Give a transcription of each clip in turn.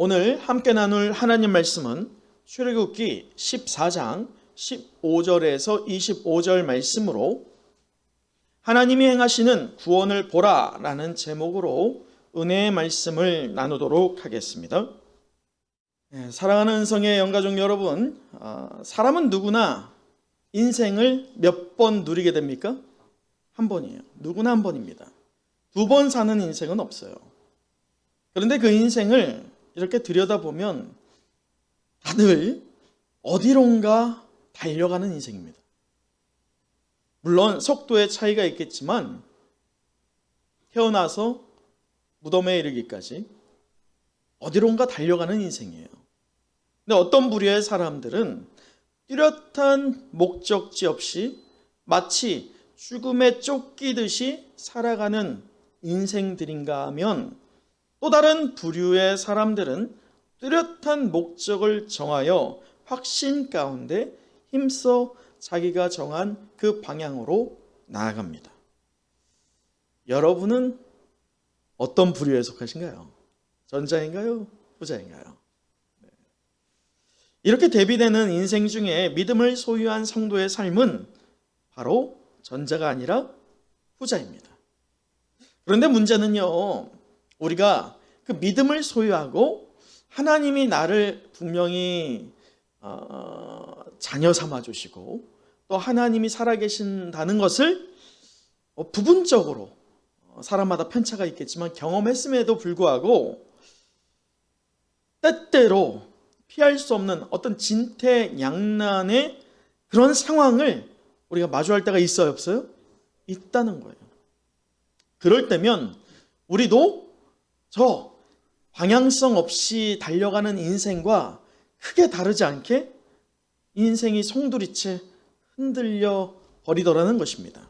오늘 함께 나눌 하나님 말씀은 출애굽기 14장 15절에서 25절 말씀으로 하나님이 행하시는 구원을 보라 라는 제목으로 은혜의 말씀을 나누도록 하겠습니다. 사랑하는 성의 영가족 여러분, 사람은 누구나 인생을 몇 번 누리게 됩니까? 한 번이에요. 누구나 한 번입니다. 두 번 사는 인생은 없어요. 그런데 그 인생을 이렇게 들여다보면 다들 어디론가 달려가는 인생입니다. 물론 속도의 차이가 있겠지만 태어나서 무덤에 이르기까지 어디론가 달려가는 인생이에요. 근데 어떤 부류의 사람들은 뚜렷한 목적지 없이 마치 죽음에 쫓기듯이 살아가는 인생들인가 하면 또 다른 부류의 사람들은 뚜렷한 목적을 정하여 확신 가운데 힘써 자기가 정한 그 방향으로 나아갑니다. 여러분은 어떤 부류에 속하신가요? 전자인가요? 후자인가요? 이렇게 대비되는 인생 중에 믿음을 소유한 성도의 삶은 바로 전자가 아니라 후자입니다. 그런데 문제는요, 우리가 그 믿음을 소유하고 하나님이 나를 분명히 자녀 삼아 주시고 또 하나님이 살아계신다는 것을 부분적으로 사람마다 편차가 있겠지만 경험했음에도 불구하고 때때로 피할 수 없는 어떤 진퇴양난의 그런 상황을 우리가 마주할 때가 있어요, 없어요? 있다는 거예요. 그럴 때면 우리도 저 방향성 없이 달려가는 인생과 크게 다르지 않게 인생이 송두리째 흔들려 버리더라는 것입니다.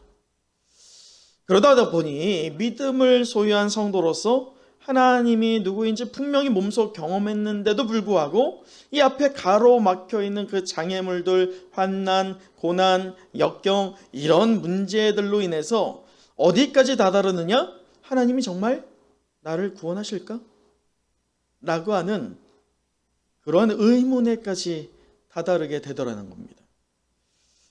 그러다 보니 믿음을 소유한 성도로서 하나님이 누구인지 분명히 몸소 경험했는데도 불구하고 이 앞에 가로막혀 있는 그 장애물들, 환난, 고난, 역경 이런 문제들로 인해서 어디까지 다다르느냐? 하나님이 정말 나를 구원하실까? 라고 하는 그런 의문에까지 다다르게 되더라는 겁니다.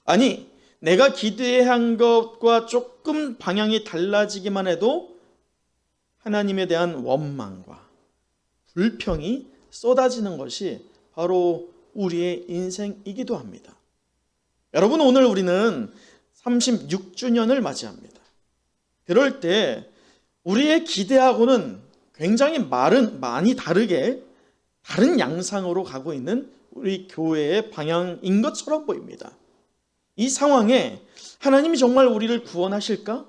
아니, 내가 기대해야 한 것과 조금 방향이 달라지기만 해도 하나님에 대한 원망과 불평이 쏟아지는 것이 바로 우리의 인생이기도 합니다. 여러분, 오늘 우리는 36주년을 맞이합니다. 그럴 때 우리의 기대하고는 굉장히 많이 다르게 다른 양상으로 가고 있는 우리 교회의 방향인 것처럼 보입니다. 이 상황에 하나님이 정말 우리를 구원하실까?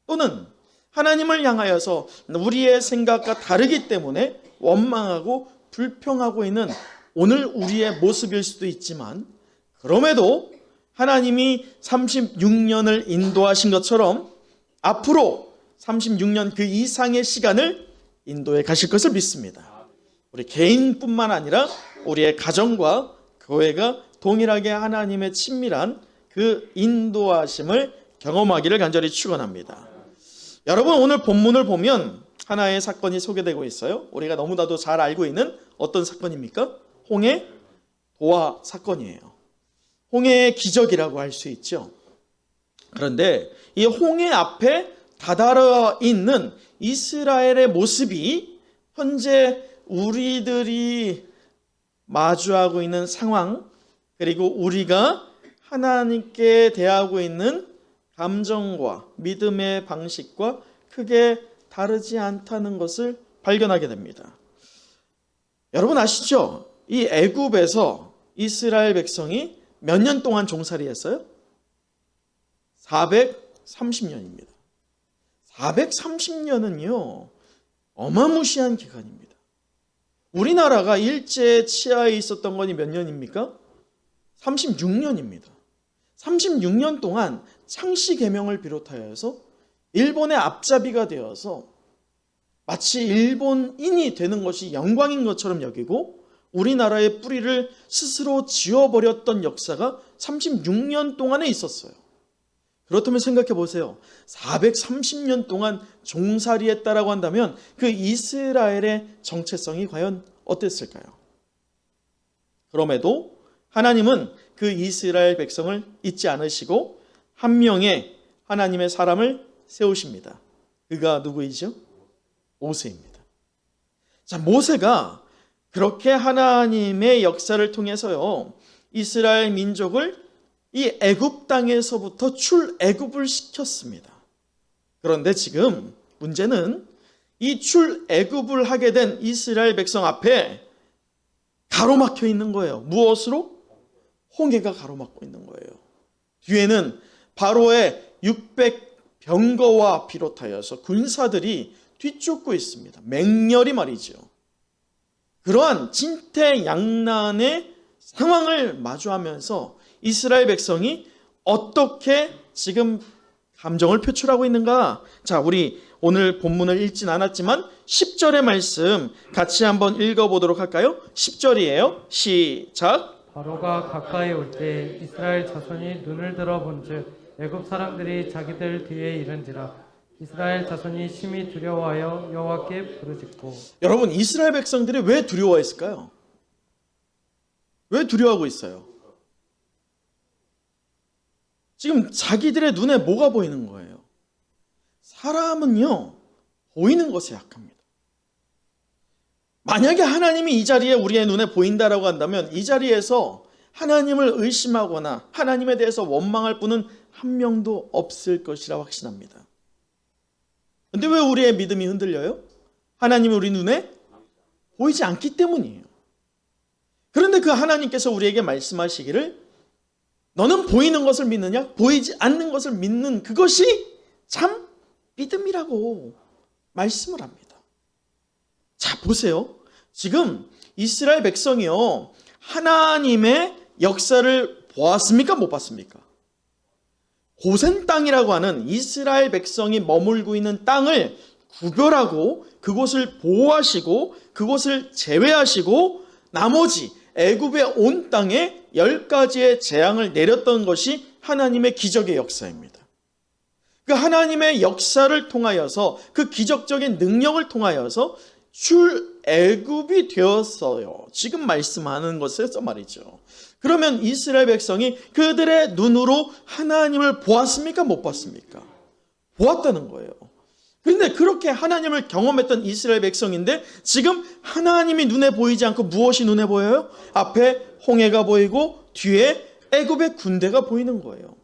또는 하나님을 향하여서 우리의 생각과 다르기 때문에 원망하고 불평하고 있는 오늘 우리의 모습일 수도 있지만 그럼에도 하나님이 36년을 인도하신 것처럼 앞으로 36년 그 이상의 시간을 인도해 가실 것을 믿습니다. 우리 개인뿐만 아니라 우리의 가정과 교회가 동일하게 하나님의 친밀한 그 인도하심을 경험하기를 간절히 축원합니다. 여러분, 오늘 본문을 보면 하나의 사건이 소개되고 있어요. 우리가 너무나도 잘 알고 있는 어떤 사건입니까? 홍해 도화 사건이에요. 홍해의 기적이라고 할 수 있죠. 그런데 이 홍해 앞에 다다라 있는 이스라엘의 모습이 현재 우리들이 마주하고 있는 상황, 그리고 우리가 하나님께 대하고 있는 감정과 믿음의 방식과 크게 다르지 않다는 것을 발견하게 됩니다. 여러분 아시죠? 이 애굽에서 이스라엘 백성이 몇 년 동안 종살이 했어요? 430년입니다. 430년은요, 어마무시한 기간입니다. 우리나라가 일제 치하에 있었던 건이 몇 년입니까? 36년입니다. 36년 동안 창씨 계명을 비롯하여서 일본의 앞잡이가 되어서 마치 일본인이 되는 것이 영광인 것처럼 여기고 우리나라의 뿌리를 스스로 지워버렸던 역사가 36년 동안에 있었어요. 그렇다면 생각해 보세요. 430년 동안 종살이했다라고 한다면 그 이스라엘의 정체성이 과연 어땠을까요? 그럼에도 하나님은 그 이스라엘 백성을 잊지 않으시고 한 명의 하나님의 사람을 세우십니다. 그가 누구이죠? 모세입니다. 자, 모세가 그렇게 하나님의 역사를 통해서요, 이스라엘 민족을 이 애굽 땅에서부터 출애굽을 시켰습니다. 그런데 지금 문제는 이 출애굽을 하게 된 이스라엘 백성 앞에 가로막혀 있는 거예요. 무엇으로? 홍해가 가로막고 있는 거예요. 뒤에는 바로의 600병거와 비롯하여서 군사들이 뒤쫓고 있습니다. 맹렬히 말이죠. 그러한 진퇴양난의 상황을 마주하면서 이스라엘 백성이 어떻게 지금 감정을 표출하고 있는가? 자, 우리 오늘 본문을 읽진 않았지만 10절의 말씀 같이 한번 읽어보도록 할까요? 10절이에요. 시작. 바로가 가까이 올 때 이스라엘 자손이 눈을 들어 본즉 애굽 사람들이 자기들 뒤에 이른지라. 이스라엘 자손이 심히 두려워하여 여호와께 부르짖고. 여러분, 이스라엘 백성들이 왜 두려워했을까요? 왜 두려워하고 있어요? 지금 자기들의 눈에 뭐가 보이는 거예요? 사람은요, 보이는 것에 약합니다. 만약에 하나님이 이 자리에 우리의 눈에 보인다라고 한다면 이 자리에서 하나님을 의심하거나 하나님에 대해서 원망할 분은 한 명도 없을 것이라 확신합니다. 근데 왜 우리의 믿음이 흔들려요? 하나님이 우리 눈에 보이지 않기 때문이에요. 그런데 그 하나님께서 우리에게 말씀하시기를 너는 보이는 것을 믿느냐? 보이지 않는 것을 믿는 그것이 참 믿음이라고 말씀을 합니다. 자, 보세요. 지금 이스라엘 백성이요, 하나님의 역사를 보았습니까? 못 봤습니까? 고센 땅이라고 하는 이스라엘 백성이 머물고 있는 땅을 구별하고 그곳을 보호하시고 그곳을 제외하시고 나머지 애굽의 온 땅에 10가지의 재앙을 내렸던 것이 하나님의 기적의 역사입니다. 그 하나님의 역사를 통하여서 그 기적적인 능력을 통하여서 출애굽이 되었어요. 지금 말씀하는 것에서 말이죠. 그러면 이스라엘 백성이 그들의 눈으로 하나님을 보았습니까? 못 봤습니까? 보았다는 거예요. 그런데 그렇게 하나님을 경험했던 이스라엘 백성인데 지금 하나님이 눈에 보이지 않고 무엇이 눈에 보여요? 앞에 홍해가 보이고 뒤에 애굽의 군대가 보이는 거예요.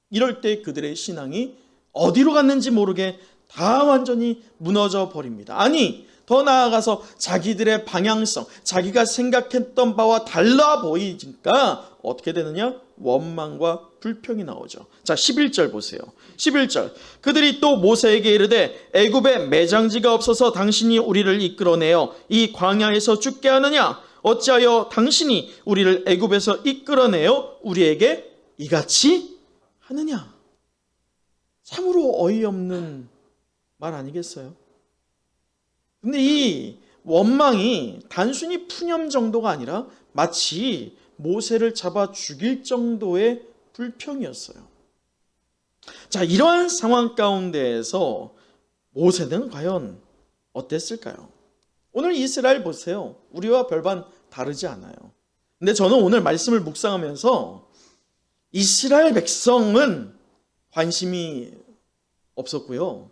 이럴 때 그들의 신앙이 어디로 갔는지 모르게 다 완전히 무너져 버립니다. 아니, 더 나아가서 자기들의 방향성, 자기가 생각했던 바와 달라 보이니까 어떻게 되느냐? 원망과 불평이 나오죠. 자, 11절 보세요. 11절. 그들이 또 모세에게 이르되 애굽에 매장지가 없어서 당신이 우리를 이끌어내어 이 광야에서 죽게 하느냐? 어찌하여 당신이 우리를 애굽에서 이끌어내어 우리에게 이같이 하느냐? 참으로 어이없는 말 아니겠어요? 근데 이 원망이 단순히 푸념 정도가 아니라 마치 모세를 잡아 죽일 정도의 불평이었어요. 자, 이러한 상황 가운데에서 모세는 과연 어땠을까요? 오늘 이스라엘 보세요. 우리와 별반 다르지 않아요. 근데 저는 오늘 말씀을 묵상하면서 이스라엘 백성은 관심이 없었고요.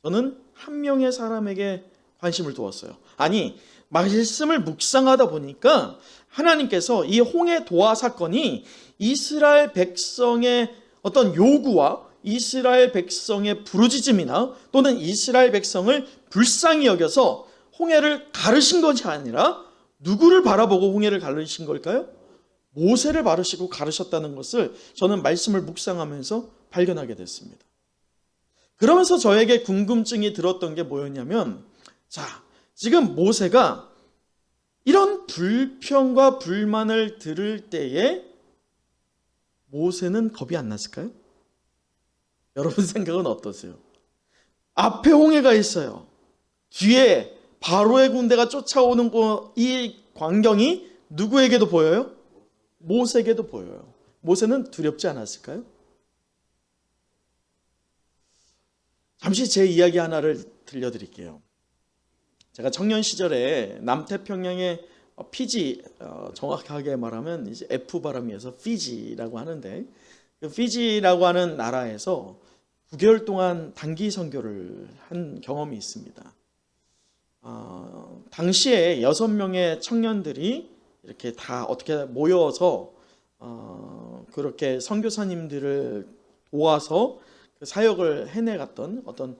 저는 한 명의 사람에게 관심을 두었어요. 아니, 말씀을 묵상하다 보니까 하나님께서 이 홍해 도화 사건이 이스라엘 백성의 어떤 요구와 이스라엘 백성의 부르짖음이나 또는 이스라엘 백성을 불쌍히 여겨서 홍해를 가르신 것이 아니라 누구를 바라보고 홍해를 가르신 걸까요? 모세를 바르시고 가르셨다는 것을 저는 말씀을 묵상하면서 발견하게 됐습니다. 그러면서 저에게 궁금증이 들었던 게 뭐였냐면, 자, 지금 모세가 이런 불평과 불만을 들을 때에 모세는 겁이 안 났을까요? 여러분 생각은 어떠세요? 앞에 홍해가 있어요. 뒤에 바로의 군대가 쫓아오는 이 광경이 누구에게도 보여요? 모세에게도 보여요. 모세는 두렵지 않았을까요? 잠시 제 이야기 하나를 들려드릴게요. 제가 청년 시절에 남태평양의 피지, 정확하게 말하면 이제 F 발음이어서 피지라고 하는데, 그 피지라고 하는 나라에서 9개월 동안 단기 선교를 한 경험이 있습니다. 당시에 6명의 청년들이 이렇게 다 어떻게 모여서 그렇게 선교사님들을 도와서 그 사역을 해내갔던 어떤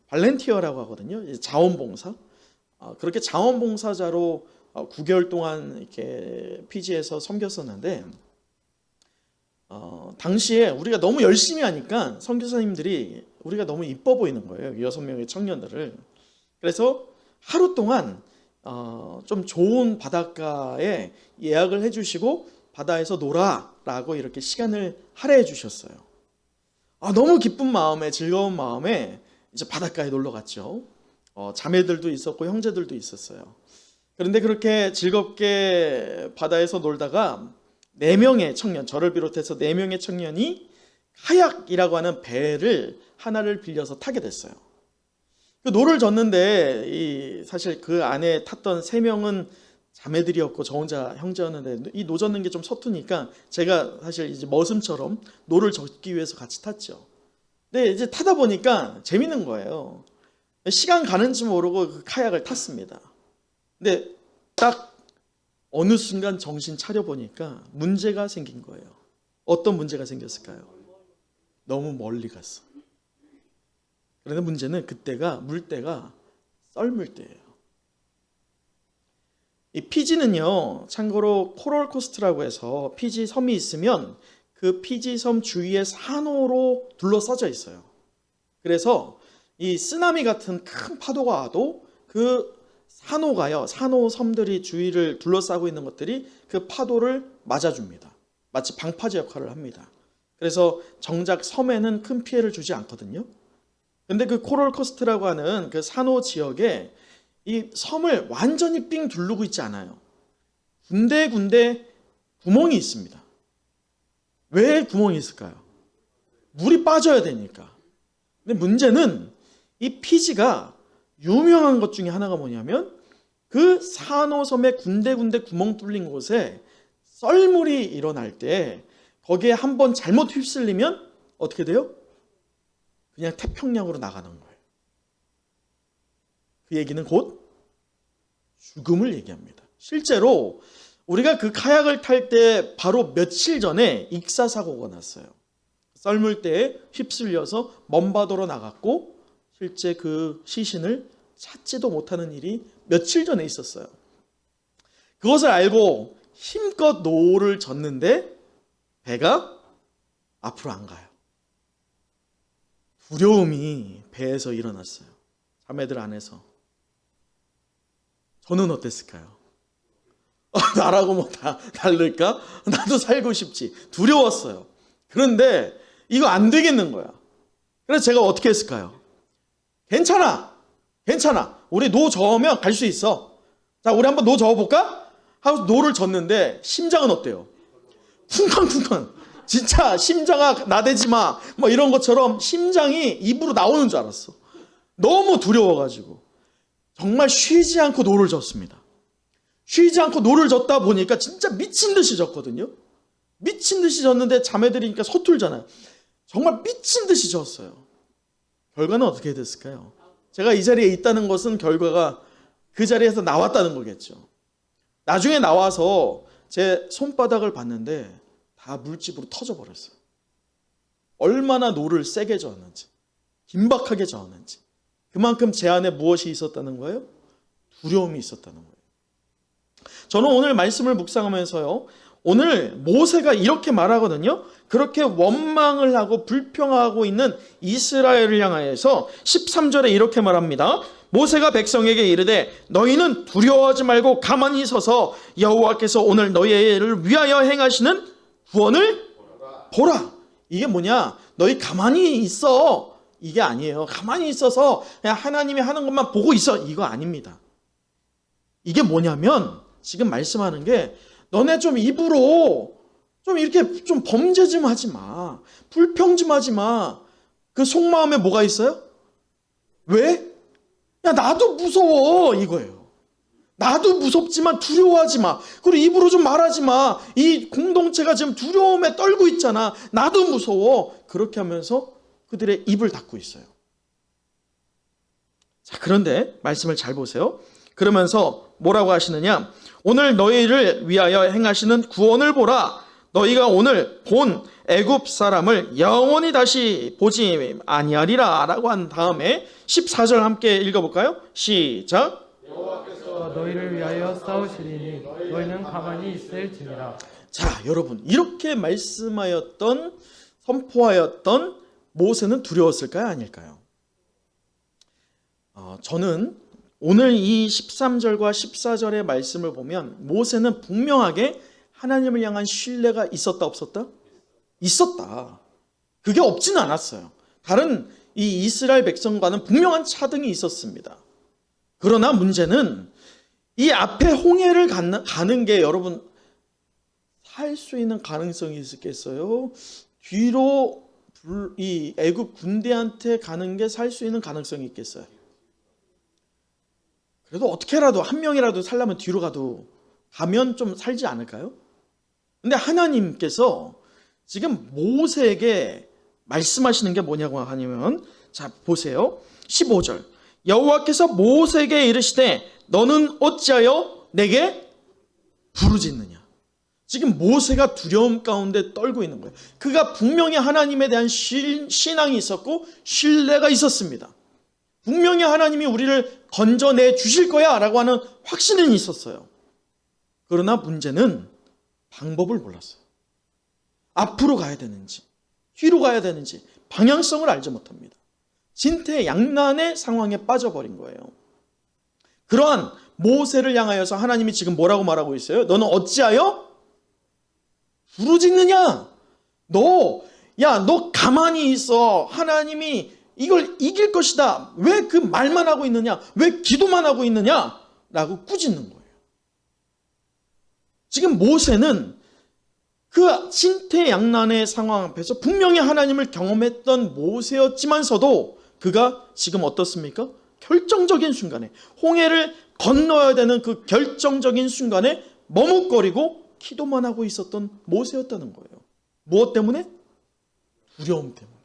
발렌티어라고 하거든요. 자원봉사. 그렇게 자원봉사자로 9개월 동안 이렇게 피지에서 섬겼었는데, 당시에 우리가 너무 열심히 하니까 선교사님들이 우리가 너무 이뻐 보이는 거예요. 6명의 청년들을. 그래서 하루 동안 좀 좋은 바닷가에 예약을 해주시고 바다에서 놀아라고 이렇게 시간을 할애해 주셨어요. 너무 기쁜 마음에, 즐거운 마음에 이제 바닷가에 놀러 갔죠. 자매들도 있었고 형제들도 있었어요. 그런데 그렇게 즐겁게 바다에서 놀다가 4명의 청년, 저를 비롯해서 4명의 청년이 카약이라고 하는 배를 하나를 빌려서 타게 됐어요. 그 노를 젓는데 사실 그 안에 탔던 3명은 자매들이었고 저 혼자 형제였는데, 이 노 젓는 게 좀 서투니까 제가 사실 이제 머슴처럼 노를 젓기 위해서 같이 탔죠. 근데 이제 타다 보니까 재밌는 거예요. 시간 가는지 모르고 그 카약을 탔습니다. 근데 딱 어느 순간 정신 차려 보니까 문제가 생긴 거예요. 어떤 문제가 생겼을까요? 너무 멀리 갔어. 그런데 문제는 그때가 물때가 썰물 때예요. 이 피지는요, 참고로 코럴 코스트라고 해서 피지 섬이 있으면 그 피지 섬 주위에 산호로 둘러싸져 있어요. 그래서 이 쓰나미 같은 큰 파도가 와도 그 산호가요, 산호 섬들이 주위를 둘러싸고 있는 것들이 그 파도를 맞아줍니다. 마치 방파제 역할을 합니다. 그래서 정작 섬에는 큰 피해를 주지 않거든요. 근데 그 코럴 코스트라고 하는 그 산호 지역에 이 섬을 완전히 삥 둘르고 있지 않아요. 군데군데 구멍이 있습니다. 왜 구멍이 있을까요? 물이 빠져야 되니까. 근데 문제는 이 피지가 유명한 것 중에 하나가 뭐냐면 그 산호섬의 군데군데 구멍 뚫린 곳에 썰물이 일어날 때 거기에 한번 잘못 휩쓸리면 어떻게 돼요? 그냥 태평양으로 나가는 거예요. 그 얘기는 곧 죽음을 얘기합니다. 실제로 우리가 그 카약을 탈 때 바로 며칠 전에 익사사고가 났어요. 썰물대에 휩쓸려서 먼바다로 나갔고 실제 그 시신을 찾지도 못하는 일이 며칠 전에 있었어요. 그것을 알고 힘껏 노를 젓는데 배가 앞으로 안 가요. 두려움이 배에서 일어났어요. 자매들 안에서. 저는 어땠을까요? 나라고 뭐 다 다를까? 나도 살고 싶지. 두려웠어요. 그런데 이거 안 되겠는 거야. 그래서 제가 어떻게 했을까요? 괜찮아. 우리 노 저으면 갈 수 있어. 자, 우리 한번 노 저어볼까? 하고 노를 젓는데 심장은 어때요? 쿵쾅쿵쾅. 진짜 심장아 나대지 마. 뭐 이런 것처럼 심장이 입으로 나오는 줄 알았어. 너무 두려워가지고. 정말 쉬지 않고 노를 젓습니다. 쉬지 않고 노를 젓다 보니까 진짜 미친 듯이 졌거든요. 미친 듯이 졌는데 자매들이니까 서툴잖아요. 정말 미친 듯이 졌어요. 결과는 어떻게 됐을까요? 제가 이 자리에 있다는 것은 결과가 그 자리에서 나왔다는 거겠죠. 나중에 나와서 제 손바닥을 봤는데 다 물집으로 터져버렸어요. 얼마나 노를 세게 저었는지, 긴박하게 저었는지. 그만큼 제 안에 무엇이 있었다는 거예요? 두려움이 있었다는 거예요. 저는 오늘 말씀을 묵상하면서요, 오늘 모세가 이렇게 말하거든요. 그렇게 원망을 하고 불평하고 있는 이스라엘을 향하여서 13절에 이렇게 말합니다. 모세가 백성에게 이르되 너희는 두려워하지 말고 가만히 서서 여호와께서 오늘 너희를 위하여 행하시는 구원을 보라. 이게 뭐냐? 너희 가만히 있어. 이게 아니에요. 가만히 있어서 그냥 하나님이 하는 것만 보고 있어. 이거 아닙니다. 이게 뭐냐면 지금 말씀하는 게 너네 좀 입으로 좀 이렇게 좀 범죄 좀 하지 마. 불평 좀 하지 마. 그 속마음에 뭐가 있어요? 왜? 야, 나도 무서워 이거예요. 나도 무섭지만 두려워하지 마. 그리고 입으로 좀 말하지 마. 이 공동체가 지금 두려움에 떨고 있잖아. 나도 무서워. 그렇게 하면서 그들의 입을 닫고 있어요. 자, 그런데 말씀을 잘 보세요. 그러면서 뭐라고 하시느냐? 오늘 너희를 위하여 행하시는 구원을 보라. 너희가 오늘 본 애굽 사람을 영원히 다시 보지 아니하리라 라고 한 다음에 14절 함께 읽어볼까요? 시작. 너희를 위하여 싸우시리니 너희는 가만히 있을지니라. 자, 여러분, 이렇게 말씀하였던, 선포하였던 모세는 두려웠을까요? 아닐까요? 저는 오늘 이 13절과 14절의 말씀을 보면 모세는 분명하게 하나님을 향한 신뢰가 있었다 없었다? 있었다. 그게 없지는 않았어요. 다른 이 이스라엘 백성과는 분명한 차등이 있었습니다. 그러나 문제는 이 앞에 홍해를 가는 게 여러분 살 수 있는 가능성이 있었겠어요? 뒤로 이 애굽 군대한테 가는 게 살 수 있는 가능성이 있겠어요? 그래도 어떻게라도 한 명이라도 살려면 뒤로 가면 좀 살지 않을까요? 근데 하나님께서 지금 모세에게 말씀하시는 게 뭐냐고 하냐면, 자 보세요. 15절. 여호와께서 모세에게 이르시되 너는 어찌하여 내게 부르짖느냐. 지금 모세가 두려움 가운데 떨고 있는 거예요. 그가 분명히 하나님에 대한 신앙이 있었고 신뢰가 있었습니다. 분명히 하나님이 우리를 건져내 주실 거야 라고 하는 확신은 있었어요. 그러나 문제는 방법을 몰랐어요. 앞으로 가야 되는지 뒤로 가야 되는지 방향성을 알지 못합니다. 진퇴양난의 상황에 빠져버린 거예요. 그러한 모세를 향하여서 하나님이 지금 뭐라고 말하고 있어요? 너는 어찌하여 부르짖느냐? 너 가만히 있어. 하나님이 이걸 이길 것이다. 왜 그 말만 하고 있느냐? 왜 기도만 하고 있느냐? 라고 꾸짖는 거예요. 지금 모세는 그 진퇴양난의 상황 앞에서 분명히 하나님을 경험했던 모세였지만서도 그가 지금 어떻습니까? 결정적인 순간에 홍해를 건너야 되는 그 결정적인 순간에 머뭇거리고 기도만 하고 있었던 모세였다는 거예요. 무엇 때문에? 두려움 때문에.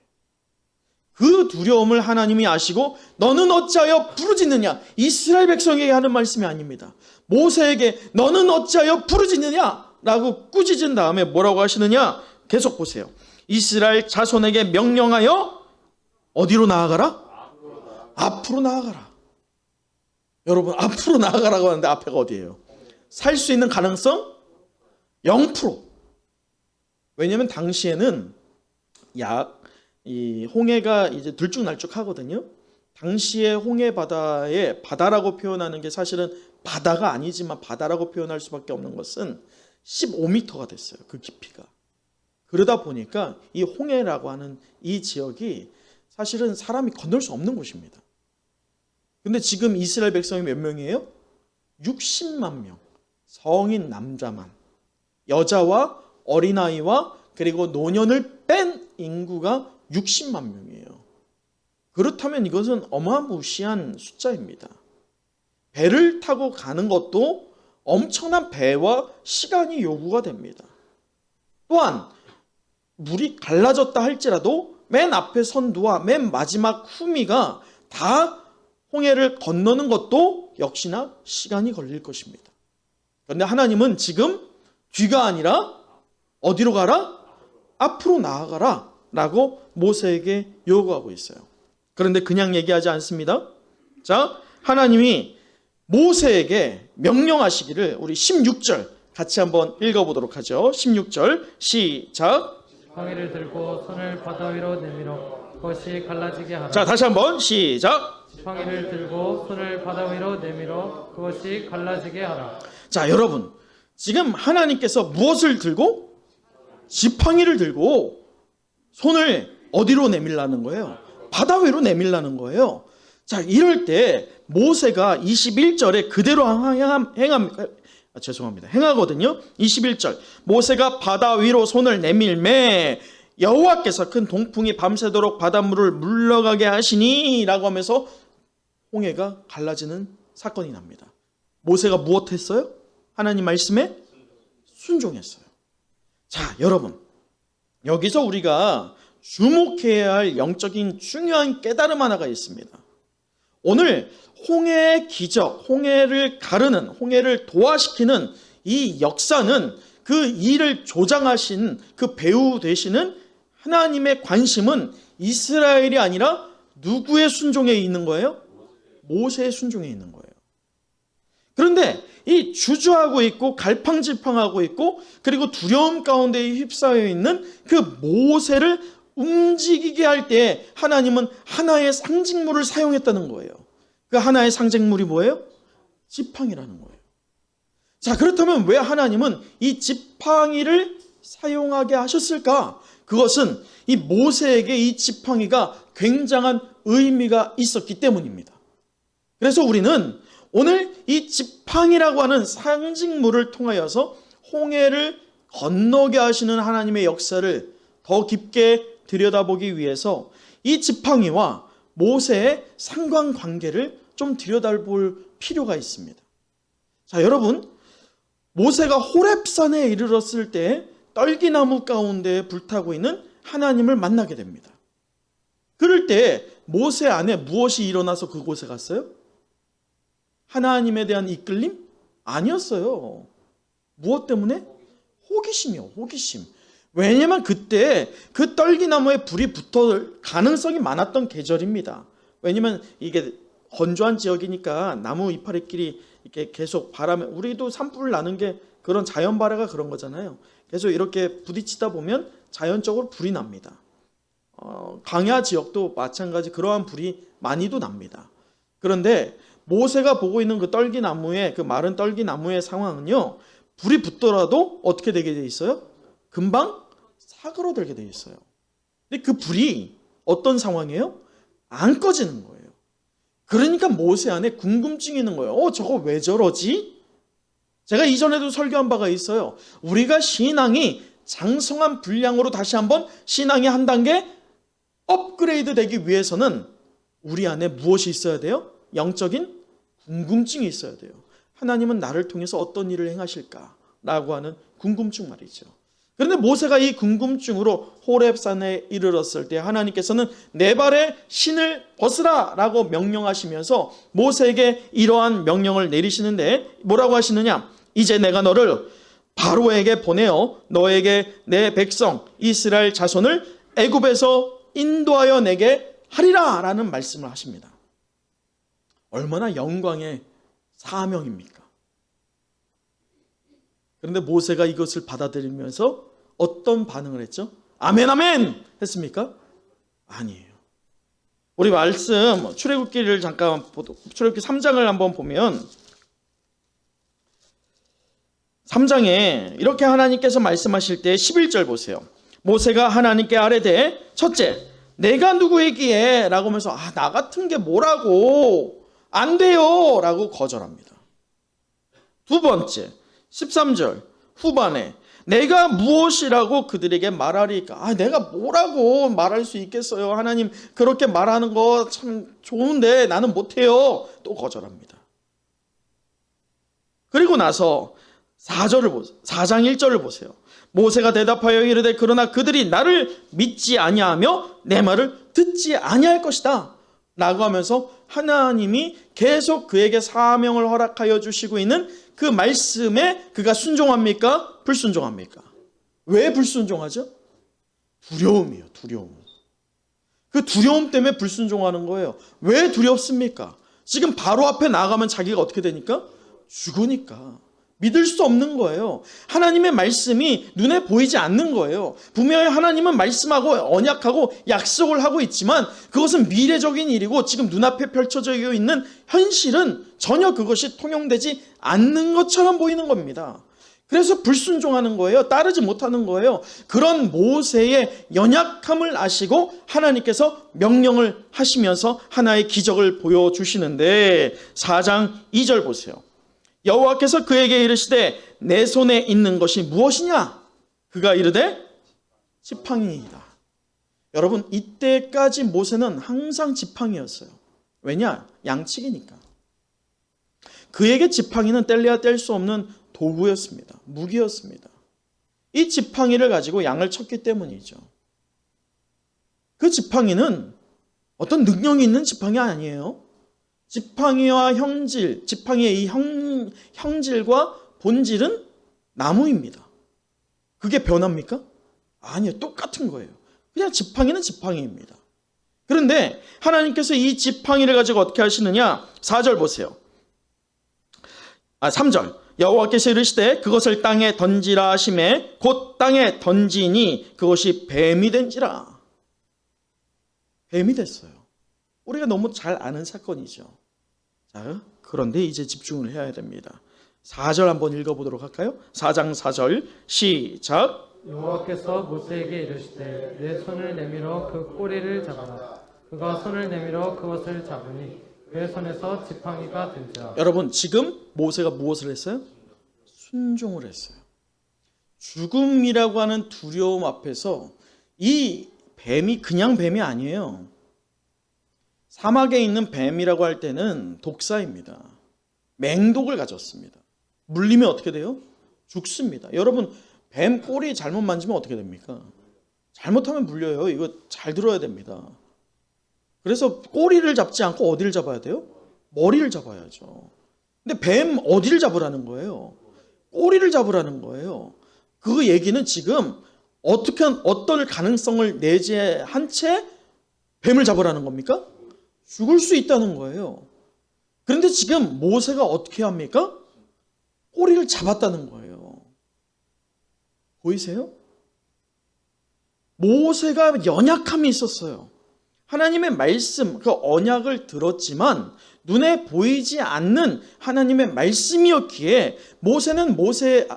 그 두려움을 하나님이 아시고 너는 어찌하여 부르짖느냐? 이스라엘 백성에게 하는 말씀이 아닙니다. 모세에게 너는 어찌하여 부르짖느냐? 라고 꾸짖은 다음에 뭐라고 하시느냐? 계속 보세요. 이스라엘 자손에게 명령하여 어디로 나아가라? 앞으로 나아가라. 여러분, 앞으로 나아가라고 하는데 앞에가 어디예요? 살 수 있는 가능성? 0%. 왜냐하면 당시에는 이 홍해가 이제 들쭉날쭉 하거든요. 당시에 홍해 바다에 바다라고 표현하는 게 사실은 바다가 아니지만 바다라고 표현할 수밖에 없는 것은 15m가 됐어요. 그 깊이가. 그러다 보니까 이 홍해라고 하는 이 지역이 사실은 사람이 건널 수 없는 곳입니다. 근데 지금 이스라엘 백성이 몇 명이에요? 60만 명. 성인 남자만. 여자와 어린아이와 그리고 노년을 뺀 인구가 60만 명이에요. 그렇다면 이것은 어마무시한 숫자입니다. 배를 타고 가는 것도 엄청난 배와 시간이 요구가 됩니다. 또한 물이 갈라졌다 할지라도 맨 앞에 선두와 맨 마지막 후미가 다 홍해를 건너는 것도 역시나 시간이 걸릴 것입니다. 그런데 하나님은 지금 뒤가 아니라 어디로 가라? 앞으로 나아가라 라고 모세에게 요구하고 있어요. 그런데 그냥 얘기하지 않습니다. 자, 하나님이 모세에게 명령하시기를 우리 16절 같이 한번 읽어보도록 하죠. 16절 시작. 지팡이를 들고 손을 바다 위로 내밀어 그것이 갈라지게 하라. 자, 다시 한번 시작. 지팡이를 들고 손을 바다 위로 내밀어 그것이 갈라지게 하라. 자, 여러분, 지금 하나님께서 무엇을 들고? 지팡이를 들고 손을 어디로 내밀라는 거예요? 바다 위로 내밀라는 거예요. 자, 이럴 때 모세가 21절에 그대로 행하거든요. 21절. 모세가 바다 위로 손을 내밀매 여호와께서 큰 동풍이 밤새도록 바닷물을 물러가게 하시니 라고 하면서 홍해가 갈라지는 사건이 납니다. 모세가 무엇했어요? 하나님 말씀에 순종했어요. 자, 여러분, 여기서 우리가 주목해야 할 영적인 중요한 깨달음 하나가 있습니다. 오늘 홍해의 기적, 홍해를 가르는, 홍해를 도화시키는 이 역사는 그 일을 조장하신 그 배후 되시는 하나님의 관심은 이스라엘이 아니라 누구의 순종에 있는 거예요? 모세의 순종에 있는 거예요. 그런데 이 주저하고 있고 갈팡질팡하고 있고 그리고 두려움 가운데 휩싸여 있는 그 모세를 움직이게 할 때 하나님은 하나의 상징물을 사용했다는 거예요. 그 하나의 상징물이 뭐예요? 지팡이라는 거예요. 자, 그렇다면 왜 하나님은 이 지팡이를 사용하게 하셨을까? 그것은 이 모세에게 이 지팡이가 굉장한 의미가 있었기 때문입니다. 그래서 우리는 오늘 이 지팡이라고 하는 상징물을 통하여서 홍해를 건너게 하시는 하나님의 역사를 더 깊게 들여다보기 위해서 이 지팡이와 모세의 상관관계를 좀 들여다볼 필요가 있습니다. 자, 여러분, 모세가 호렙산에 이르렀을 때 떨기나무 가운데 불타고 있는 하나님을 만나게 됩니다. 그럴 때 모세 안에 무엇이 일어나서 그곳에 갔어요? 하나님에 대한 이끌림? 아니었어요. 무엇 때문에? 호기심이요, 호기심. 왜냐면 그때 그 떨기나무에 불이 붙을 가능성이 많았던 계절입니다. 왜냐면 이게 건조한 지역이니까 나무 이파리끼리 이렇게 계속 바람에, 우리도 산불 나는 게 그런 자연 발화가 그런 거잖아요. 계속 이렇게 부딪히다 보면 자연적으로 불이 납니다. 광야 지역도 마찬가지 그러한 불이 많이도 납니다. 그런데 모세가 보고 있는 그 떨기나무의, 그 마른 떨기나무의 상황은요, 불이 붙더라도 어떻게 되게 돼 있어요? 금방 사그러들게 돼 있어요. 근데 그 불이 어떤 상황이에요? 안 꺼지는 거예요. 그러니까 모세 안에 궁금증이 있는 거예요. 저거 왜 저러지? 제가 이전에도 설교한 바가 있어요. 우리가 신앙이 장성한 분량으로 다시 한번 신앙이 한 단계 업그레이드 되기 위해서는 우리 안에 무엇이 있어야 돼요? 영적인 궁금증이 있어야 돼요. 하나님은 나를 통해서 어떤 일을 행하실까라고 하는 궁금증 말이죠. 그런데 모세가 이 궁금증으로 호렙산에 이르렀을 때 하나님께서는 내 발에 신을 벗으라 라고 명령하시면서 모세에게 이러한 명령을 내리시는데 뭐라고 하시느냐? 이제 내가 너를 바로에게 보내어 너에게 내 백성 이스라엘 자손을 애굽에서 인도하여 내게 하리라 라는 말씀을 하십니다. 얼마나 영광의 사명입니까? 그런데 모세가 이것을 받아들이면서 어떤 반응을 했죠? 아멘 아멘 했습니까? 아니에요. 우리 말씀 출애굽기를 잠깐 출애굽기 3장을 한번 보면 3장에 이렇게 하나님께서 말씀하실 때 11절 보세요. 모세가 하나님께 아뢰되 첫째 내가 누구이기에 라고 하면서 나 같은 게 뭐라고 안 돼요 라고 거절합니다. 두 번째 13절 후반에 내가 무엇이라고 그들에게 말하리까? 내가 뭐라고 말할 수 있겠어요? 하나님 그렇게 말하는 거 참 좋은데 나는 못해요. 또 거절합니다. 그리고 나서 4장 1절을 보세요. 모세가 대답하여 이르되 그러나 그들이 나를 믿지 아니하며 내 말을 듣지 아니할 것이다 라고 하면서 하나님이 계속 그에게 사명을 허락하여 주시고 있는 그 말씀에 그가 순종합니까? 불순종합니까? 왜 불순종하죠? 두려움이에요. 두려움. 그 두려움 때문에 불순종하는 거예요. 왜 두렵습니까? 지금 바로 앞에 나가면 자기가 어떻게 되니까? 죽으니까. 믿을 수 없는 거예요. 하나님의 말씀이 눈에 보이지 않는 거예요. 분명히 하나님은 말씀하고 언약하고 약속을 하고 있지만 그것은 미래적인 일이고 지금 눈앞에 펼쳐져 있는 현실은 전혀 그것이 통용되지 않는 것처럼 보이는 겁니다. 그래서 불순종하는 거예요. 따르지 못하는 거예요. 그런 모세의 연약함을 아시고 하나님께서 명령을 하시면서 하나의 기적을 보여주시는데 4장 2절 보세요. 여호와께서 그에게 이르시되 내 손에 있는 것이 무엇이냐? 그가 이르되 지팡이이다. 여러분 이때까지 모세는 항상 지팡이였어요. 왜냐? 양치기니까. 그에게 지팡이는 뗄래야 뗄 수 없는 도구였습니다. 무기였습니다. 이 지팡이를 가지고 양을 쳤기 때문이죠. 그 지팡이는 어떤 능력이 있는 지팡이 아니에요. 지팡이와 형질, 지팡이의 이 형질과 본질은 나무입니다. 그게 변합니까? 아니요, 똑같은 거예요. 그냥 지팡이는 지팡이입니다. 그런데 하나님께서 이 지팡이를 가지고 어떻게 하시느냐? 4절 보세요. 3절. 여호와께서 이르시되 그것을 땅에 던지라 하시매 곧 땅에 던지니 그것이 뱀이 된지라. 뱀이 됐어요. 우리가 너무 잘 아는 사건이죠. 자, 그런데 이제 집중을 해야 됩니다. 4절 한번 읽어보도록 할까요? 4장 4절 시작. 여호와께서 모세에게 이르시되 내 손을 내밀어 그 꼬리를 잡아라. 그가 손을 내밀어 그것을 잡으니 그의 손에서 지팡이가 된지라. 여러분, 지금 모세가 무엇을 했어요? 순종을 했어요. 죽음이라고 하는 두려움 앞에서 이 뱀이 그냥 뱀이 아니에요. 사막에 있는 뱀이라고 할 때는 독사입니다. 맹독을 가졌습니다. 물리면 어떻게 돼요? 죽습니다. 여러분, 뱀 꼬리 잘못 만지면 어떻게 됩니까? 잘못하면 물려요. 이거 잘 들어야 됩니다. 그래서 꼬리를 잡지 않고 어디를 잡아야 돼요? 머리를 잡아야죠. 근데 뱀 어디를 잡으라는 거예요? 꼬리를 잡으라는 거예요. 그 얘기는 지금 어떤 가능성을 내재한 채 뱀을 잡으라는 겁니까? 죽을 수 있다는 거예요. 그런데 지금 모세가 어떻게 합니까? 꼬리를 잡았다는 거예요. 보이세요? 모세가 연약함이 있었어요. 하나님의 말씀, 그 언약을 들었지만 눈에 보이지 않는 하나님의 말씀이었기에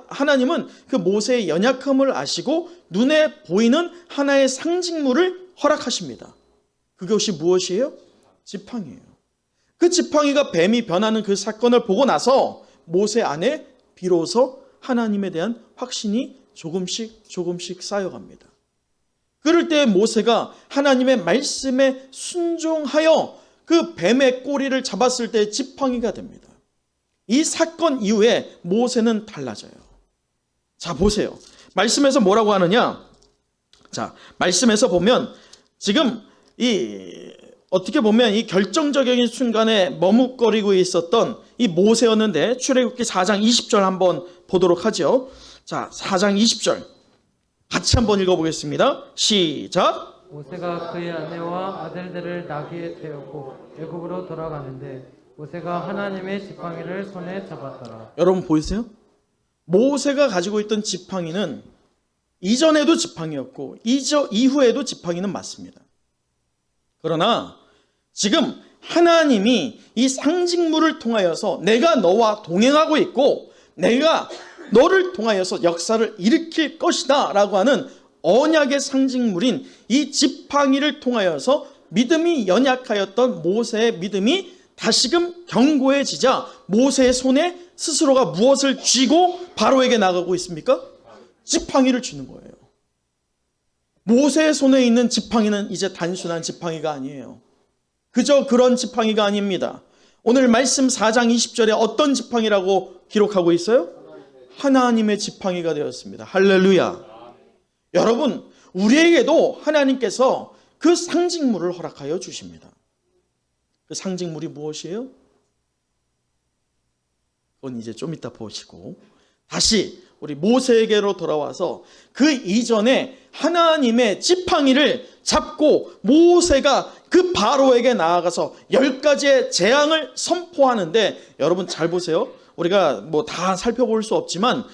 하나님은 그 모세의 연약함을 아시고 눈에 보이는 하나의 상징물을 허락하십니다. 그것이 무엇이에요? 지팡이에요. 그 지팡이가 뱀이 변하는 그 사건을 보고 나서 모세 안에 비로소 하나님에 대한 확신이 조금씩 쌓여갑니다. 그럴 때 모세가 하나님의 말씀에 순종하여 그 뱀의 꼬리를 잡았을 때 지팡이가 됩니다. 이 사건 이후에 모세는 달라져요. 자, 보세요. 말씀에서 뭐라고 하느냐? 자, 말씀에서 보면 지금 어떻게 보면 이 결정적인 순간에 머뭇거리고 있었던 이 모세였는데 출애굽기 4장 20절 한번 보도록 하죠. 자, 4장 20절 같이 한번 읽어보겠습니다. 시작. 모세가 그의 아내와 아들들을 나귀에 태우고 애굽으로 돌아가는데 모세가 하나님의 지팡이를 손에 잡았더라. 여러분 보이세요? 모세가 가지고 있던 지팡이는 이전에도 지팡이였고 이후에도 지팡이는 맞습니다. 그러나 지금 하나님이 이 상징물을 통하여서 내가 너와 동행하고 있고 내가 너를 통하여서 역사를 일으킬 것이다 라고 하는 언약의 상징물인 이 지팡이를 통하여서 믿음이 연약하였던 모세의 믿음이 다시금 견고해지자 모세의 손에 스스로가 무엇을 쥐고 바로에게 나가고 있습니까? 지팡이를 쥐는 거예요. 모세의 손에 있는 지팡이는 이제 단순한 지팡이가 아니에요. 그저 그런 지팡이가 아닙니다. 오늘 말씀 4장 20절에 어떤 지팡이라고 기록하고 있어요? 하나님의 지팡이가 되었습니다. 할렐루야. 여러분, 우리에게도 하나님께서 그 상징물을 허락하여 주십니다. 그 상징물이 무엇이에요? 그건 이제 좀 이따 보시고 다시 우리 모세에게로 돌아와서 그 이전에 하나님의 지팡이를 잡고 모세가 그 바로에게 나아가서 10가지의 재앙을 선포하는데 여러분 잘 보세요. 우리가 뭐 다 살펴볼 수 없지만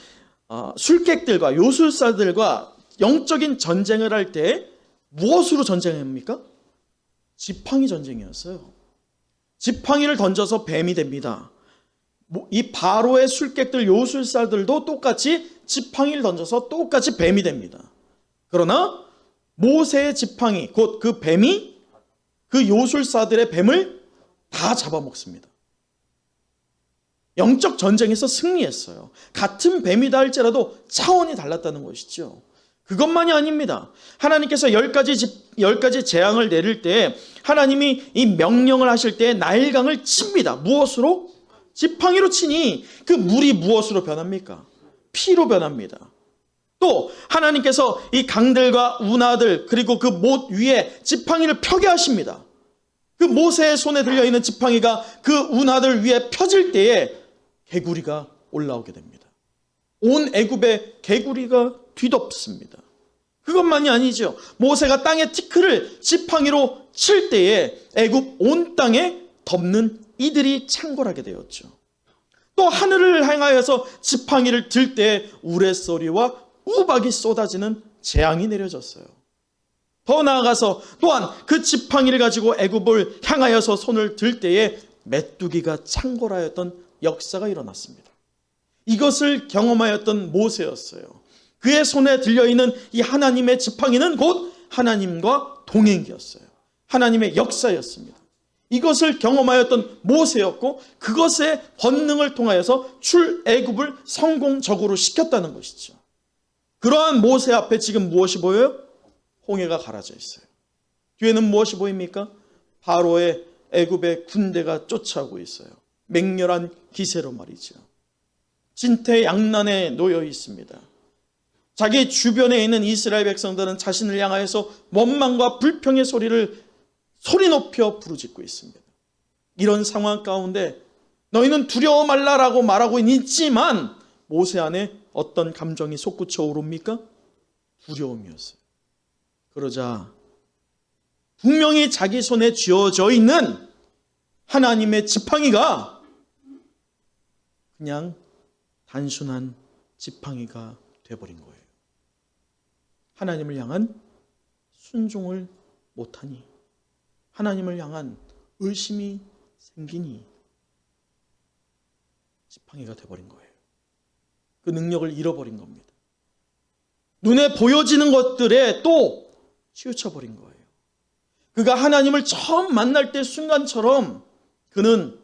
술객들과 요술사들과 영적인 전쟁을 할 때 무엇으로 전쟁합니까? 지팡이 전쟁이었어요. 지팡이를 던져서 뱀이 됩니다. 이 바로의 술객들 요술사들도 똑같이 지팡이를 던져서 똑같이 뱀이 됩니다. 그러나 모세의 지팡이 곧 그 뱀이 그 요술사들의 뱀을 다 잡아먹습니다. 영적 전쟁에서 승리했어요. 같은 뱀이다 할지라도 차원이 달랐다는 것이죠. 그것만이 아닙니다. 하나님께서 10가지 재앙을 내릴 때 하나님이 이 명령을 하실 때 나일강을 칩니다. 무엇으로? 지팡이로 치니 그 물이 무엇으로 변합니까? 피로 변합니다. 또 하나님께서 이 강들과 운하들 그리고 그 못 위에 지팡이를 펴게 하십니다. 그 모세의 손에 들려있는 지팡이가 그 운하들 위에 펴질 때에 개구리가 올라오게 됩니다. 온 애굽에 개구리가 뒤덮습니다. 그것만이 아니죠. 모세가 땅에 티끌을 지팡이로 칠 때에 애굽 온 땅에 덮는 이들이 창궐하게 되었죠. 또 하늘을 향하여서 지팡이를 들 때 우레소리와 우박이 쏟아지는 재앙이 내려졌어요. 더 나아가서 또한 그 지팡이를 가지고 애굽을 향하여서 손을 들 때에 메뚜기가 창궐하였던 역사가 일어났습니다. 이것을 경험하였던 모세였어요. 그의 손에 들려있는 이 하나님의 지팡이는 곧 하나님과 동행이었어요. 하나님의 역사였습니다. 이것을 경험하였던 모세였고 그것의 권능을 통하여서 출애굽을 성공적으로 시켰다는 것이죠. 그러한 모세 앞에 지금 무엇이 보여요? 홍해가 가라져 있어요. 뒤에는 무엇이 보입니까? 바로의 애굽의 군대가 쫓아오고 있어요. 맹렬한 기세로 말이죠. 진퇴양난에 놓여 있습니다. 자기 주변에 있는 이스라엘 백성들은 자신을 향하여서 원망과 불평의 소리를 소리 높여 부르짖고 있습니다. 이런 상황 가운데 너희는 두려워 말라라고 말하고 있지만 모세 안에 어떤 감정이 솟구쳐 오릅니까? 두려움이었어요. 그러자 분명히 자기 손에 쥐어져 있는 하나님의 지팡이가 그냥 단순한 지팡이가 돼버린 거예요. 하나님을 향한 순종을 못하니, 하나님을 향한 의심이 생기니 지팡이가 돼버린 거예요. 그 능력을 잃어버린 겁니다. 눈에 보여지는 것들에 또 치우쳐버린 거예요. 그가 하나님을 처음 만날 때 순간처럼 그는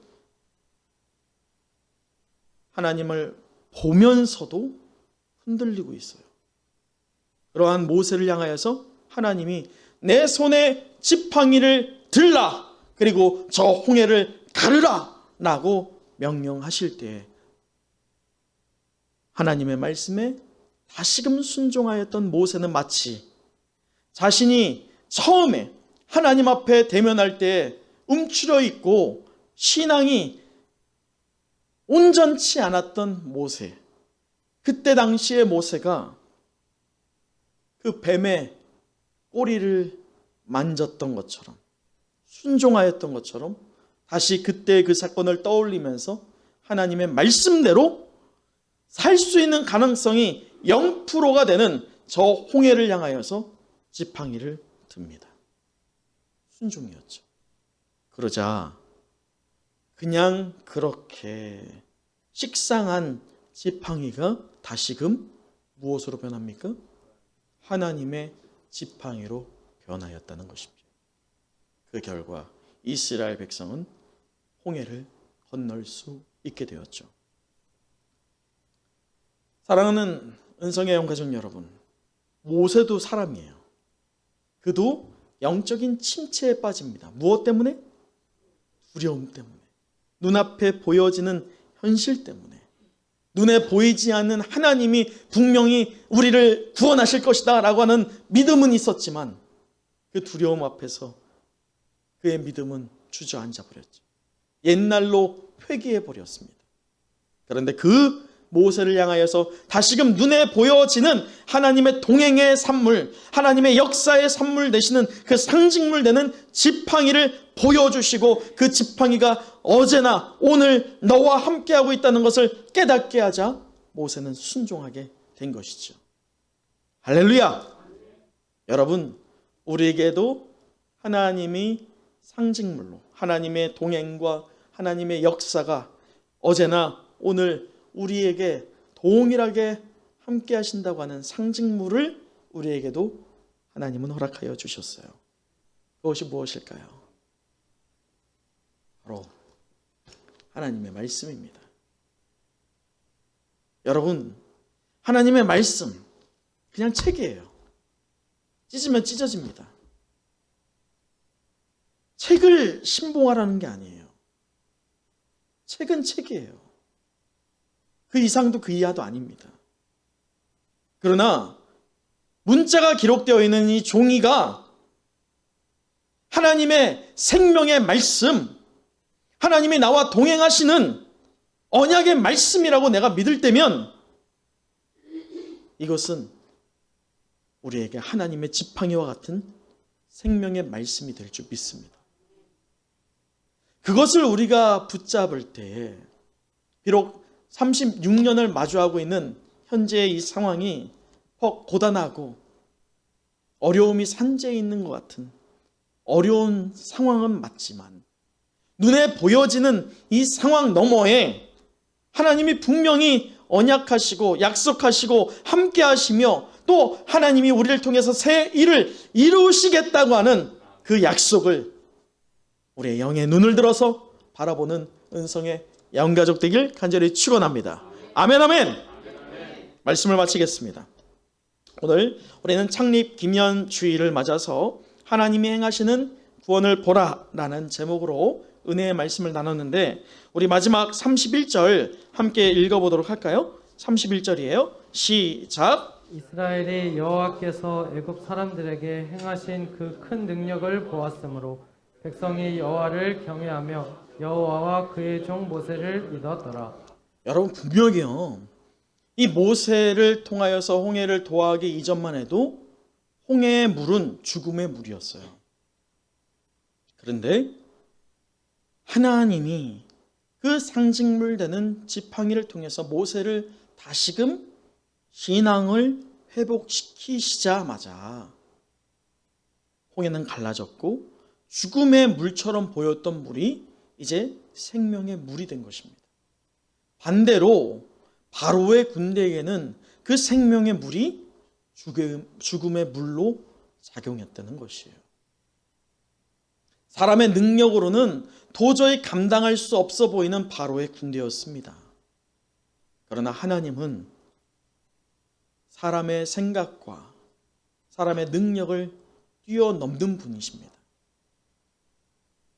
하나님을 보면서도 흔들리고 있어요. 그러한 모세를 향하여서 하나님이 내 손에 지팡이를 들라 그리고 저 홍해를 가르라 라고 명령하실 때 하나님의 말씀에 다시금 순종하였던 모세는 마치 자신이 처음에 하나님 앞에 대면할 때 움츠려 있고 신앙이 온전치 않았던 모세, 그때 당시의 모세가 그 뱀의 꼬리를 만졌던 것처럼 순종하였던 것처럼 다시 그때 그 사건을 떠올리면서 하나님의 말씀대로 살 수 있는 가능성이 0%가 되는 저 홍해를 향하여서 지팡이를 듭니다. 순종이었죠. 그러자 그냥 그렇게 식상한 지팡이가 다시금 무엇으로 변합니까? 하나님의 지팡이로 변하였다는 것입니다. 그 결과 이스라엘 백성은 홍해를 건널 수 있게 되었죠. 사랑하는 은성의 영가족 여러분, 모세도 사람이에요. 그도 영적인 침체에 빠집니다. 무엇 때문에? 두려움 때문에. 눈앞에 보여지는 현실 때문에. 눈에 보이지 않는 하나님이 분명히 우리를 구원하실 것이다 라고 하는 믿음은 있었지만 그 두려움 앞에서 그의 믿음은 주저앉아 버렸죠. 옛날로 회귀해 버렸습니다. 그런데 그 모세를 향하여서 다시금 눈에 보여지는 하나님의 동행의 산물, 하나님의 역사의 산물 되시는 그 상징물 되는 지팡이를 보여주시고 그 지팡이가 어제나 오늘 너와 함께하고 있다는 것을 깨닫게 하자 모세는 순종하게 된 것이죠. 할렐루야! 여러분, 우리에게도 하나님이 상징물로 하나님의 동행과 하나님의 역사가 어제나 오늘 우리에게 동일하게 함께 하신다고 하는 상징물을 우리에게도 하나님은 허락하여 주셨어요. 그것이 무엇일까요? 바로 하나님의 말씀입니다. 여러분, 하나님의 말씀 그냥 책이에요. 찢으면 찢어집니다. 책을 신봉하라는 게 아니에요. 책은 책이에요. 그 이상도 그 이하도 아닙니다. 그러나 문자가 기록되어 있는 이 종이가 하나님의 생명의 말씀, 하나님이 나와 동행하시는 언약의 말씀이라고 내가 믿을 때면 이것은 우리에게 하나님의 지팡이와 같은 생명의 말씀이 될 줄 믿습니다. 그것을 우리가 붙잡을 때 비록 36년을 마주하고 있는 현재의 이 상황이 고단하고 어려움이 산재해 있는 것 같은 어려운 상황은 맞지만 눈에 보여지는 이 상황 너머에 하나님이 분명히 언약하시고 약속하시고 함께 하시며 또 하나님이 우리를 통해서 새 일을 이루시겠다고 하는 그 약속을 우리의 영의 눈을 들어서 바라보는 은성의 야운가족 되길 간절히 축원합니다. 아멘 아멘. 말씀을 마치겠습니다. 오늘 우리는 창립 기념 주일을 맞아서 하나님이 행하시는 구원을 보라라는 제목으로 은혜의 말씀을 나눴는데 우리 마지막 31절 함께 읽어보도록 할까요? 31절이에요. 시작. 이스라엘이 여호와께서 애굽 사람들에게 행하신 그 큰 능력을 보았으므로 백성이 여호와를 경외하며 여호와와 그의 종 모세를 믿었더라. 여러분 분명히요. 이 모세를 통하여서 홍해를 도하기 이전만 해도 홍해의 물은 죽음의 물이었어요. 그런데 하나님이 그 상징물 되는 지팡이를 통해서 모세를 다시금 신앙을 회복시키시자마자 홍해는 갈라졌고 죽음의 물처럼 보였던 물이 이제 생명의 물이 된 것입니다. 반대로 바로의 군대에게는 그 생명의 물이 죽음의 물로 작용했다는 것이에요. 사람의 능력으로는 도저히 감당할 수 없어 보이는 바로의 군대였습니다. 그러나 하나님은 사람의 생각과 사람의 능력을 뛰어넘는 분이십니다.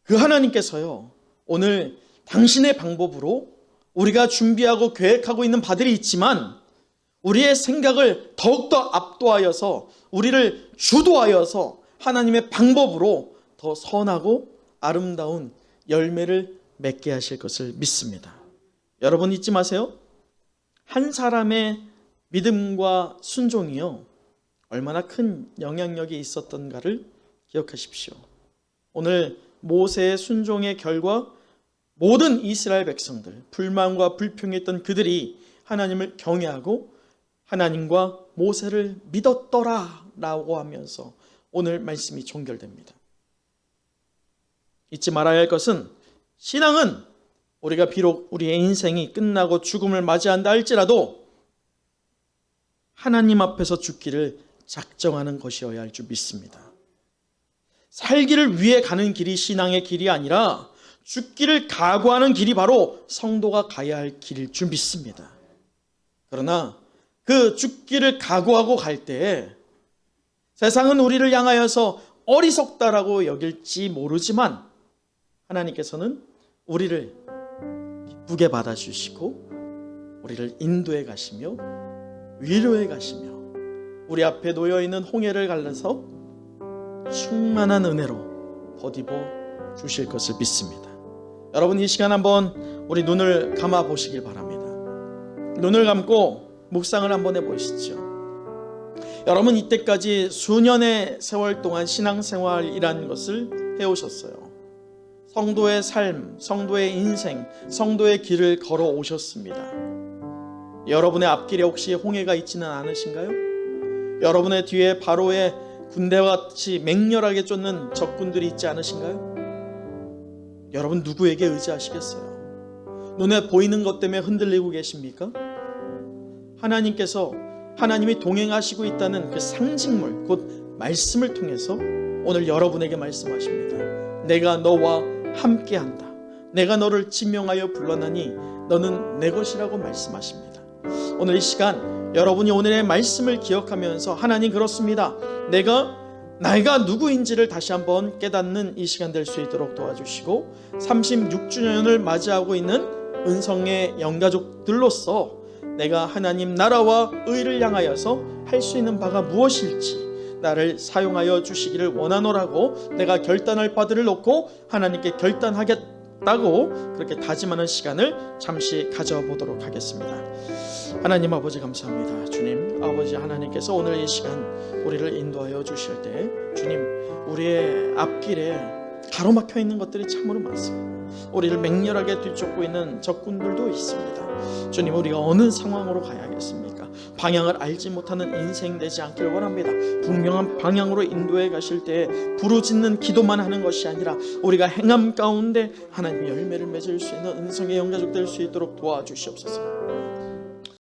그 하나님께서요, 오늘 당신의 방법으로 우리가 준비하고 계획하고 있는 바들이 있지만 우리의 생각을 더욱더 압도하여서 우리를 주도하여서 하나님의 방법으로 더 선하고 아름다운 열매를 맺게 하실 것을 믿습니다. 여러분 잊지 마세요. 한 사람의 믿음과 순종이요 얼마나 큰 영향력이 있었던가를 기억하십시오. 오늘 모세의 순종의 결과 모든 이스라엘 백성들, 불만과 불평했던 그들이 하나님을 경외하고 하나님과 모세를 믿었더라 라고 하면서 오늘 말씀이 종결됩니다. 잊지 말아야 할 것은 신앙은 우리가 비록 우리의 인생이 끝나고 죽음을 맞이한다 할지라도 하나님 앞에서 죽기를 작정하는 것이어야 할 줄 믿습니다. 살기를 위해 가는 길이 신앙의 길이 아니라 죽기를 각오하는 길이 바로 성도가 가야 할 길일 줄 믿습니다. 그러나 그 죽기를 각오하고 갈 때 세상은 우리를 향하여서 어리석다라고 여길지 모르지만 하나님께서는 우리를 기쁘게 받아주시고 우리를 인도해 가시며 위로해 가시며 우리 앞에 놓여있는 홍해를 갈라서 충만한 은혜로 덧입어 주실 것을 믿습니다. 여러분 이 시간 한번 우리 눈을 감아 보시길 바랍니다. 눈을 감고 묵상을 한번 해보시죠. 여러분 이때까지 수년의 세월 동안 신앙생활이라는 것을 해오셨어요. 성도의 삶, 성도의 인생, 성도의 길을 걸어 오셨습니다. 여러분의 앞길에 혹시 홍해가 있지는 않으신가요? 여러분의 뒤에 바로의 군대와 같이 맹렬하게 쫓는 적군들이 있지 않으신가요? 여러분 누구에게 의지하시겠어요? 눈에 보이는 것 때문에 흔들리고 계십니까? 하나님께서 하나님이 동행하시고 있다는 그 상징물 곧 말씀을 통해서 오늘 여러분에게 말씀하십니다. 내가 너와 함께한다. 내가 너를 지명하여 불러나니 너는 내 것이라고 말씀하십니다. 오늘 이 시간 여러분이 오늘의 말씀을 기억하면서 하나님 그렇습니다. 내가 나이가 누구인지를 다시 한번 깨닫는 이 시간 될 수 있도록 도와주시고 36주년을 맞이하고 있는 은성의 영가족들로서 내가 하나님 나라와 의를 향하여서 할 수 있는 바가 무엇일지 나를 사용하여 주시기를 원하노라고 내가 결단할 바들을 놓고 하나님께 결단하겠다고 그렇게 다짐하는 시간을 잠시 가져보도록 하겠습니다. 하나님 아버지 감사합니다. 주님 아버지 하나님께서 오늘 이 시간 우리를 인도하여 주실 때 주님 우리의 앞길에 가로막혀 있는 것들이 참으로 많습니다. 우리를 맹렬하게 뒤쫓고 있는 적군들도 있습니다. 주님 우리가 어느 상황으로 가야겠습니까? 방향을 알지 못하는 인생 되지 않기를 원합니다. 분명한 방향으로 인도해 가실 때 부르짖는 기도만 하는 것이 아니라 우리가 행함 가운데 하나님 열매를 맺을 수 있는 은성의 영가족 될 수 있도록 도와주시옵소서.